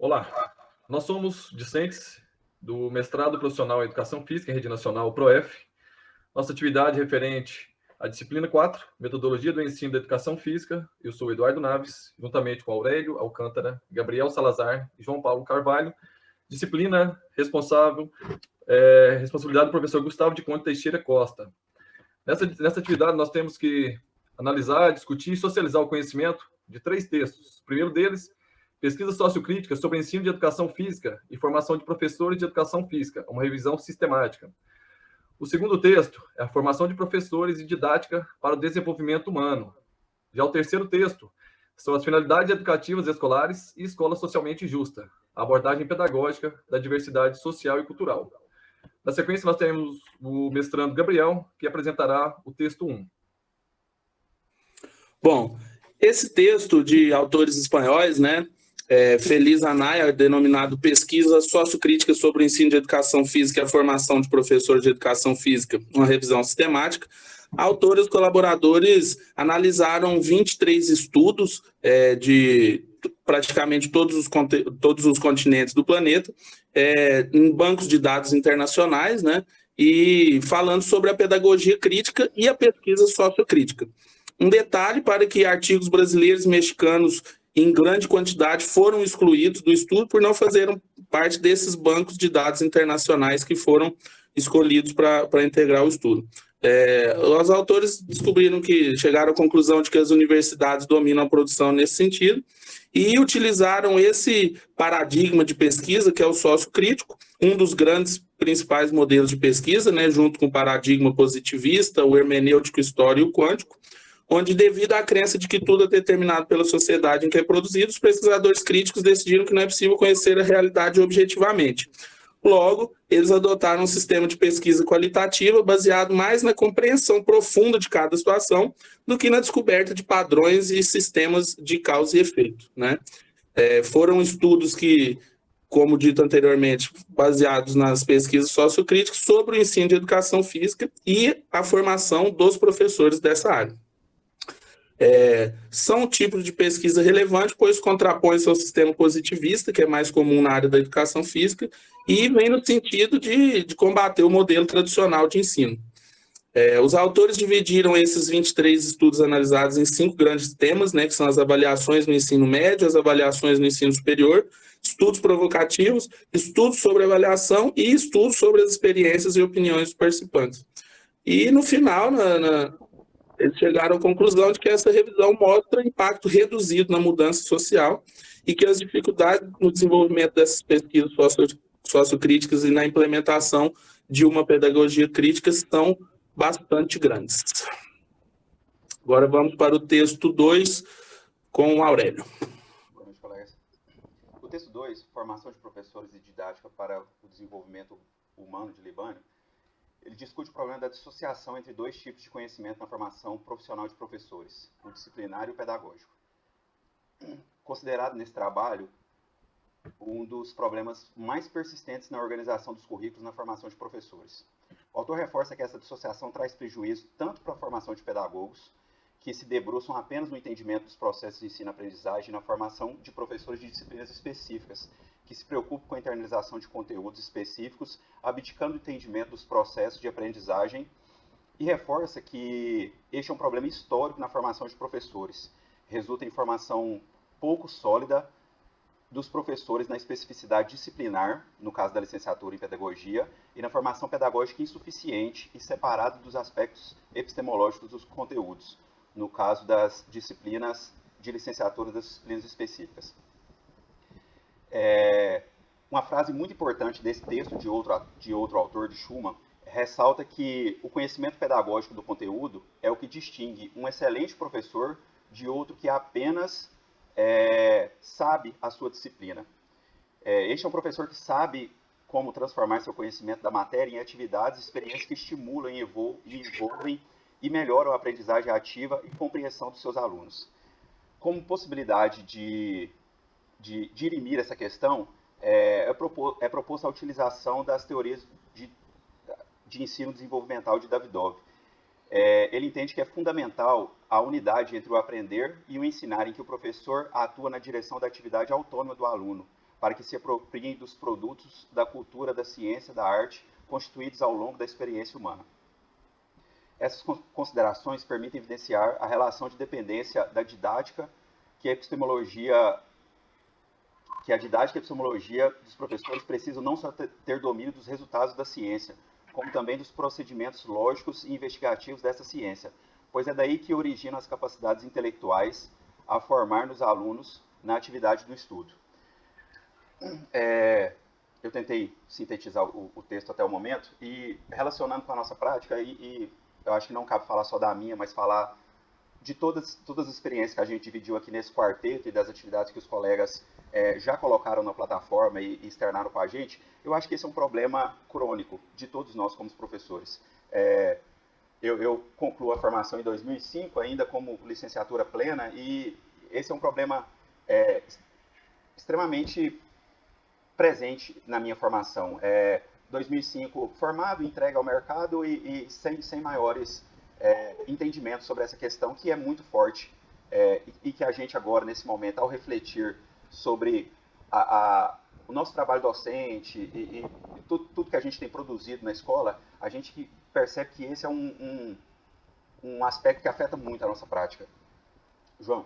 Olá, nós somos discentes do mestrado profissional em Educação Física em Rede Nacional ProF. Nossa atividade referente à disciplina 4, Metodologia do Ensino da Educação Física. Eu sou Eduardo Naves, juntamente com Aurélio Alcântara, Gabriel Salazar e João Paulo Carvalho. Disciplina responsabilidade do professor Gustavo de Conte Teixeira Costa. Nessa atividade, nós temos que analisar, discutir e socializar o conhecimento de 3 textos. O primeiro deles, Pesquisa Sociocrítica sobre Ensino de Educação Física e Formação de Professores de Educação Física, uma revisão sistemática. O segundo texto é a Formação de Professores e Didática para o Desenvolvimento Humano. Já o terceiro texto são as Finalidades Educativas Escolares e Escola Socialmente Justa, a abordagem pedagógica da diversidade social e cultural. Na sequência, nós temos o mestrando Gabriel, que apresentará o texto 1. Bom, esse texto de autores espanhóis, Feliz Anaya, denominado Pesquisa Sociocrítica sobre o Ensino de Educação Física e a Formação de Professores de Educação Física, uma revisão sistemática. Autores e colaboradores analisaram 23 estudos de praticamente todos os continentes do planeta, em bancos de dados internacionais, e falando sobre a pedagogia crítica e a pesquisa sociocrítica. Um detalhe para que artigos brasileiros e mexicanos em grande quantidade foram excluídos do estudo por não fazerem parte desses bancos de dados internacionais que foram escolhidos para integrar o estudo. Os autores chegaram à conclusão de que as universidades dominam a produção nesse sentido e utilizaram esse paradigma de pesquisa, que é o sociocrítico, um dos grandes principais modelos de pesquisa, junto com o paradigma positivista, o hermenêutico histórico e o quântico, onde, devido à crença de que tudo é determinado pela sociedade em que é produzido, os pesquisadores críticos decidiram que não é possível conhecer a realidade objetivamente. Logo, eles adotaram um sistema de pesquisa qualitativa baseado mais na compreensão profunda de cada situação do que na descoberta de padrões e sistemas de causa e efeito. Foram estudos que, como dito anteriormente, baseados nas pesquisas sociocríticas sobre o ensino de educação física e a formação dos professores dessa área. São um tipo de pesquisa relevante, pois contrapõe-se ao sistema positivista, que é mais comum na área da educação física, e vem no sentido de combater o modelo tradicional de ensino. Os autores dividiram esses 23 estudos analisados em 5 grandes temas, que são as avaliações no ensino médio, as avaliações no ensino superior, estudos provocativos, estudos sobre avaliação e estudos sobre as experiências e opiniões dos participantes. E, no final, eles chegaram à conclusão de que essa revisão mostra impacto reduzido na mudança social e que as dificuldades no desenvolvimento dessas pesquisas sociocríticas e na implementação de uma pedagogia crítica são bastante grandes. Agora vamos para o texto 2 com o Aurélio. Boa noite, colegas. O texto 2, Formação de Professores e Didática para o Desenvolvimento Humano de Libânio, ele discute o problema da dissociação entre 2 tipos de conhecimento na formação profissional de professores, o disciplinar e o pedagógico. Considerado nesse trabalho um dos problemas mais persistentes na organização dos currículos na formação de professores. O autor reforça que essa dissociação traz prejuízo tanto para a formação de pedagogos, que se debruçam apenas no entendimento dos processos de ensino-aprendizagem e na formação de professores de disciplinas específicas, que se preocupam com a internalização de conteúdos específicos, abdicando do entendimento dos processos de aprendizagem, e reforça que este é um problema histórico na formação de professores. Resulta em formação pouco sólida dos professores na especificidade disciplinar, no caso da licenciatura em pedagogia, e na formação pedagógica insuficiente e separada dos aspectos epistemológicos dos conteúdos, no caso das disciplinas de licenciatura das disciplinas específicas. Uma frase muito importante desse texto de outro autor, de Schumann, ressalta que o conhecimento pedagógico do conteúdo é o que distingue um excelente professor de outro que apenas sabe a sua disciplina. Este é um professor que sabe como transformar seu conhecimento da matéria em atividades e experiências que estimulam e envolvem e melhoram a aprendizagem ativa e compreensão dos seus alunos. Como possibilidade de dirimir essa questão, é proposta a utilização das teorias de ensino desenvolvimental de Davidov. Ele entende que é fundamental a unidade entre o aprender e o ensinar, em que o professor atua na direção da atividade autônoma do aluno, para que se apropriem dos produtos da cultura, da ciência, da arte, constituídos ao longo da experiência humana. Essas considerações permitem evidenciar a relação de dependência da didática que a didática e a epistemologia dos professores precisam não só ter domínio dos resultados da ciência, como também dos procedimentos lógicos e investigativos dessa ciência, pois é daí que originam as capacidades intelectuais a formar nos alunos na atividade do estudo. Eu tentei sintetizar o texto até o momento, e relacionando com a nossa prática, e eu acho que não cabe falar só da minha, mas falar de todas as experiências que a gente dividiu aqui nesse quarteto e das atividades que os colegas já colocaram na plataforma e externaram com a gente, eu acho que esse é um problema crônico de todos nós como professores. Eu concluo a formação em 2005, ainda como licenciatura plena, e esse é um problema extremamente presente na minha formação. 2005 formado, entregue ao mercado e sem maiores entendimentos sobre essa questão, que é muito forte, e que a gente agora, nesse momento, ao refletir sobre o nosso trabalho docente e tudo que a gente tem produzido na escola, a gente percebe que esse é um aspecto que afeta muito a nossa prática. João?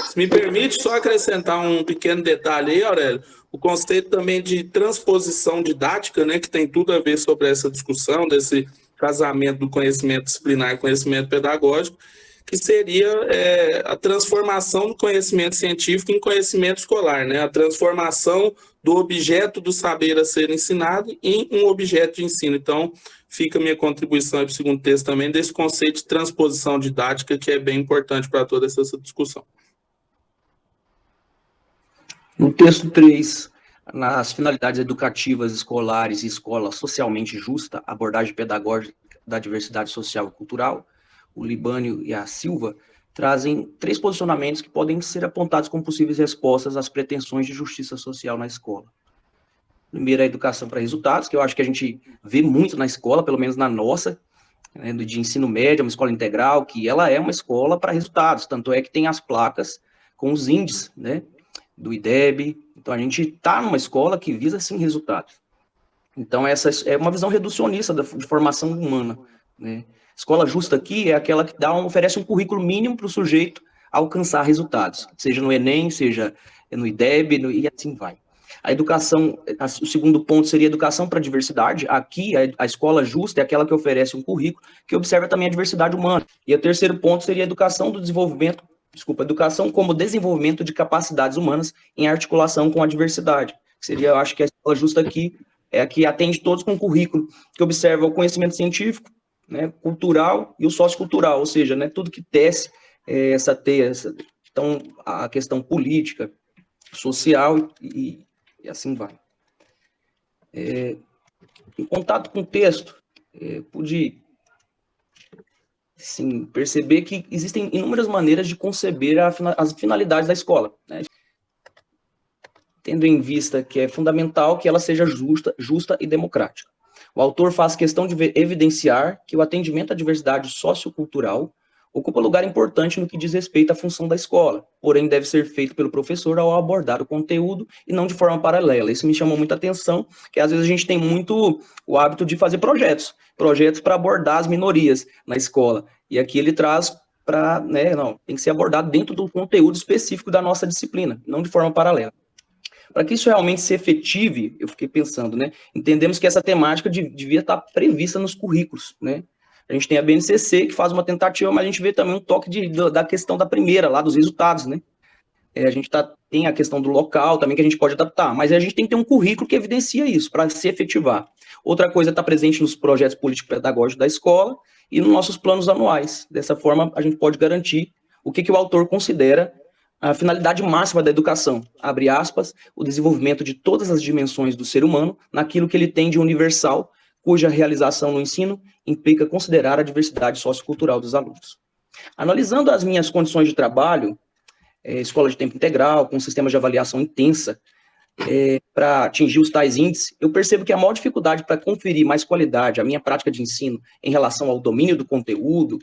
Se me permite só acrescentar um pequeno detalhe aí, Aurélio, o conceito também de transposição didática, né, que tem tudo a ver sobre essa discussão, desse casamento do conhecimento disciplinar e conhecimento pedagógico, que seria a transformação do conhecimento científico em conhecimento escolar, né, a transformação do objeto do saber a ser ensinado em um objeto de ensino. Então, fica a minha contribuição para o segundo texto também, desse conceito de transposição didática, que é bem importante para toda essa discussão. No texto 3, nas finalidades educativas escolares e escola socialmente justa, abordagem pedagógica da diversidade social e cultural, o Libânio e a Silva trazem 3 posicionamentos que podem ser apontados como possíveis respostas às pretensões de justiça social na escola. Primeiro, a educação para resultados, que eu acho que a gente vê muito na escola, pelo menos na nossa, né, de ensino médio, uma escola integral, que ela é uma escola para resultados, tanto é que tem as placas com os índices, né, do IDEB. Então, a gente está numa escola que visa, sim, resultados. Então, essa é uma visão reducionista de formação humana, né? Escola justa aqui é aquela que oferece um currículo mínimo para o sujeito alcançar resultados, seja no Enem, seja no IDEB, e assim vai. A educação, o segundo ponto seria educação para a diversidade. Aqui, a escola justa é aquela que oferece um currículo que observa também a diversidade humana. E o terceiro ponto seria a educação como desenvolvimento de capacidades humanas em articulação com a diversidade. Seria, eu acho que a escola justa aqui é a que atende todos com um currículo que observa o conhecimento científico, né, cultural e o sociocultural, ou seja, né, tudo que tece essa teia, então a questão política, social e assim vai. Em contato com o texto, pude sim, perceber que existem inúmeras maneiras de conceber as finalidades da escola, né? Tendo em vista que é fundamental que ela seja justa e democrática. O autor faz questão de evidenciar que o atendimento à diversidade sociocultural ocupa lugar importante no que diz respeito à função da escola, porém deve ser feito pelo professor ao abordar o conteúdo e não de forma paralela. Isso me chamou muita atenção, que às vezes a gente tem muito o hábito de fazer projetos para abordar as minorias na escola, e aqui ele traz para, né, não, tem que ser abordado dentro do conteúdo específico da nossa disciplina, não de forma paralela. Para que isso realmente se efetive, eu fiquei pensando, né, entendemos que essa temática devia estar prevista nos currículos, né. A gente tem a BNCC, que faz uma tentativa, mas a gente vê também um toque da questão da primeira, lá dos resultados, né. A gente tem a questão do local também, que a gente pode adaptar, mas a gente tem que ter um currículo que evidencia isso, para se efetivar. Outra coisa está presente nos projetos político-pedagógicos da escola e nos nossos planos anuais. Dessa forma, a gente pode garantir o que o autor considera a finalidade máxima da educação, abre aspas, o desenvolvimento de todas as dimensões do ser humano naquilo que ele tem de universal, cuja realização no ensino implica considerar a diversidade sociocultural dos alunos. Analisando as minhas condições de trabalho, escola de tempo integral, com sistemas de avaliação intensa, para atingir os tais índices, eu percebo que a maior dificuldade para conferir mais qualidade à minha prática de ensino em relação ao domínio do conteúdo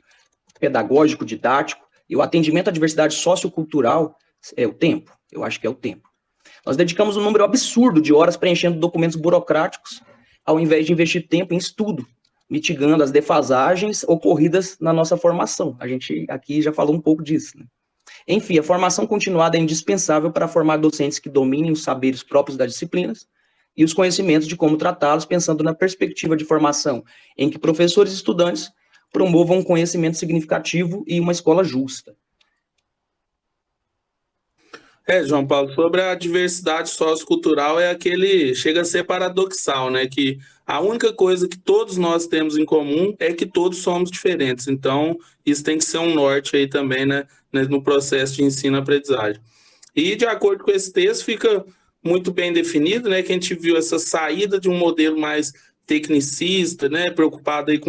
pedagógico, didático, e o atendimento à diversidade sociocultural é o tempo. Eu acho que é o tempo. Nós dedicamos um número absurdo de horas preenchendo documentos burocráticos, ao invés de investir tempo em estudo, mitigando as defasagens ocorridas na nossa formação. A gente aqui já falou um pouco disso, né? Enfim, a formação continuada é indispensável para formar docentes que dominem os saberes próprios das disciplinas e os conhecimentos de como tratá-los, pensando na perspectiva de formação em que professores e estudantes promovam um conhecimento significativo e uma escola justa. João Paulo, sobre a diversidade sociocultural chega a ser paradoxal, né? Que a única coisa que todos nós temos em comum é que todos somos diferentes. Então, isso tem que ser um norte aí também, né? No processo de ensino-aprendizagem. E, de acordo com esse texto, fica muito bem definido, né? Que a gente viu essa saída de um modelo mais tecnicista, né, preocupado aí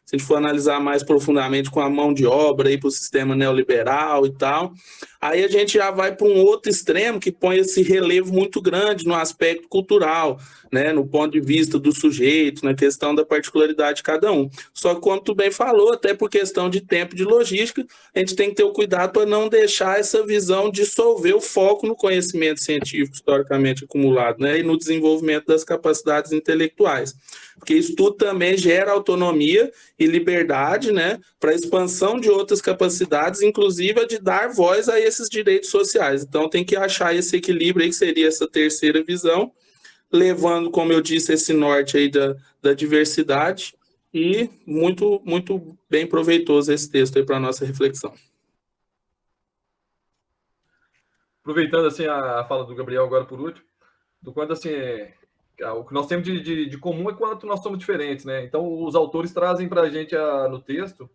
se a gente for analisar mais profundamente com a mão de obra aí para o sistema neoliberal e tal, aí a gente já vai para um outro extremo que põe esse relevo muito grande no aspecto cultural, né, no ponto de vista do sujeito, na questão da particularidade de cada um. Só que, como tu bem falou, até por questão de tempo e de logística, a gente tem que ter o cuidado para não deixar essa visão dissolver o foco no conhecimento científico historicamente acumulado, né, e no desenvolvimento das capacidades intelectuais. Porque isso tudo também gera autonomia e liberdade, né, para a expansão de outras capacidades, inclusive a de dar voz a esses direitos sociais. Então tem que achar esse equilíbrio aí, que seria essa terceira visão, levando, como eu disse, esse norte aí da diversidade, e muito, muito bem proveitoso esse texto aí para a nossa reflexão. Aproveitando assim a fala do Gabriel agora por último, do quanto assim o que nós temos de comum é quanto nós somos diferentes, né? Então os autores trazem para a gente no texto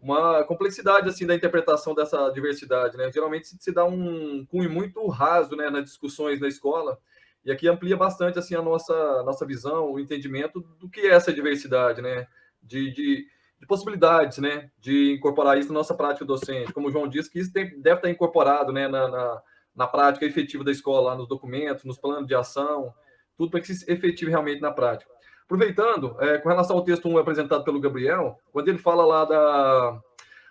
uma complexidade assim da interpretação dessa diversidade, né? Geralmente se dá um cunho muito raso, né, nas discussões na escola, e aqui amplia bastante assim a nossa visão, o entendimento do que é essa diversidade, né? De possibilidades, né? De incorporar isso na nossa prática docente, como o João disse, que isso deve estar incorporado, né, na prática efetiva da escola, lá nos documentos, nos planos de ação, tudo para que se efetive realmente na prática. Aproveitando, com relação ao texto 1 apresentado pelo Gabriel, quando ele fala lá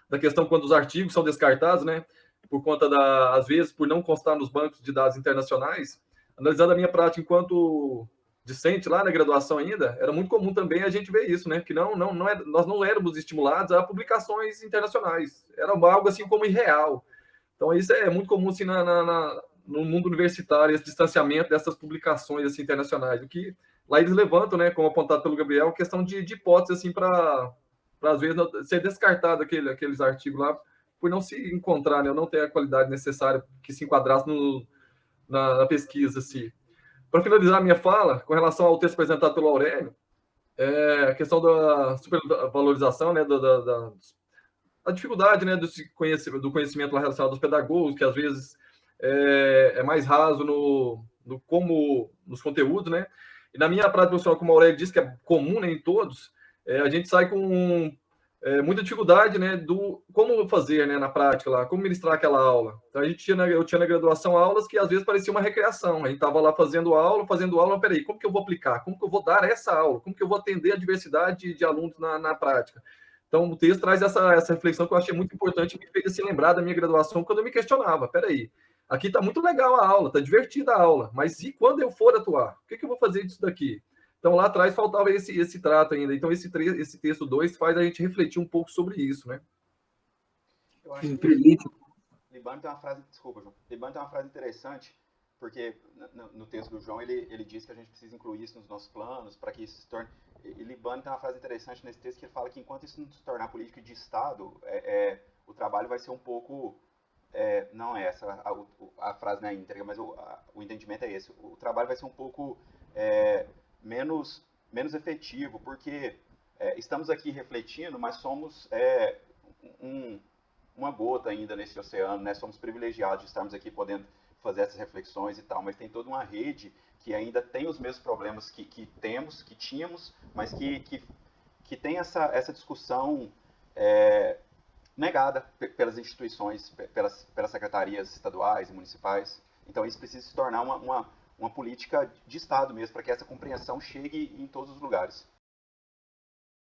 da questão quando os artigos são descartados, né, por conta às vezes, por não constar nos bancos de dados internacionais, analisando a minha prática enquanto discente lá na graduação ainda, era muito comum também a gente ver isso, né, que nós não éramos estimulados a publicações internacionais, era algo assim como irreal. Então isso é muito comum assim no mundo universitário, esse distanciamento dessas publicações assim, internacionais, o que lá eles levantam, né, como apontado pelo Gabriel, questão de hipótese assim, para às vezes ser descartado aqueles artigos lá por não se encontrar, né, não ter a qualidade necessária que se enquadrasse na pesquisa assim. Para finalizar a minha fala, com relação ao texto apresentado pelo Aurélio, a questão da supervalorização, né, a dificuldade, né, do conhecimento relacionado aos pedagogos, que às vezes é mais raso nos conteúdos, né? E na minha prática profissional, como o Aurélio disse, que é comum, né, em todos, a gente sai com muita dificuldade, né, do como fazer, né, na prática lá, como ministrar aquela aula. Então eu tinha na graduação aulas que às vezes parecia uma recreação. A gente estava lá fazendo aula, mas peraí, como que eu vou aplicar? Como que eu vou dar essa aula? Como que eu vou atender a diversidade de alunos na prática? Então, o texto traz essa reflexão que eu achei muito importante e me fez assim, lembrar da minha graduação quando eu me questionava. Peraí, aqui está muito legal a aula, está divertida a aula, mas e quando eu for atuar? O que eu vou fazer disso daqui? Então, lá atrás faltava esse trato ainda. Então, esse texto 2 faz a gente refletir um pouco sobre isso, né? Eu acho que Libano tem uma frase, desculpa, João. Libano tem uma frase interessante, porque no texto do João ele diz que a gente precisa incluir isso nos nossos planos para que isso se torne. E Libano tem uma frase interessante nesse texto que ele fala que enquanto isso não se tornar política de Estado, o trabalho vai ser um pouco. Não é essa a frase na íntegra, mas o entendimento é esse. O trabalho vai ser um pouco menos efetivo, porque estamos aqui refletindo, mas somos uma gota ainda nesse oceano, né? Somos privilegiados de estarmos aqui podendo fazer essas reflexões e tal, mas tem toda uma rede que ainda tem os mesmos problemas que tínhamos, mas que tem essa discussão negada pelas instituições, pelas secretarias estaduais e municipais. Então isso precisa se tornar uma política de Estado mesmo, para que essa compreensão chegue em todos os lugares.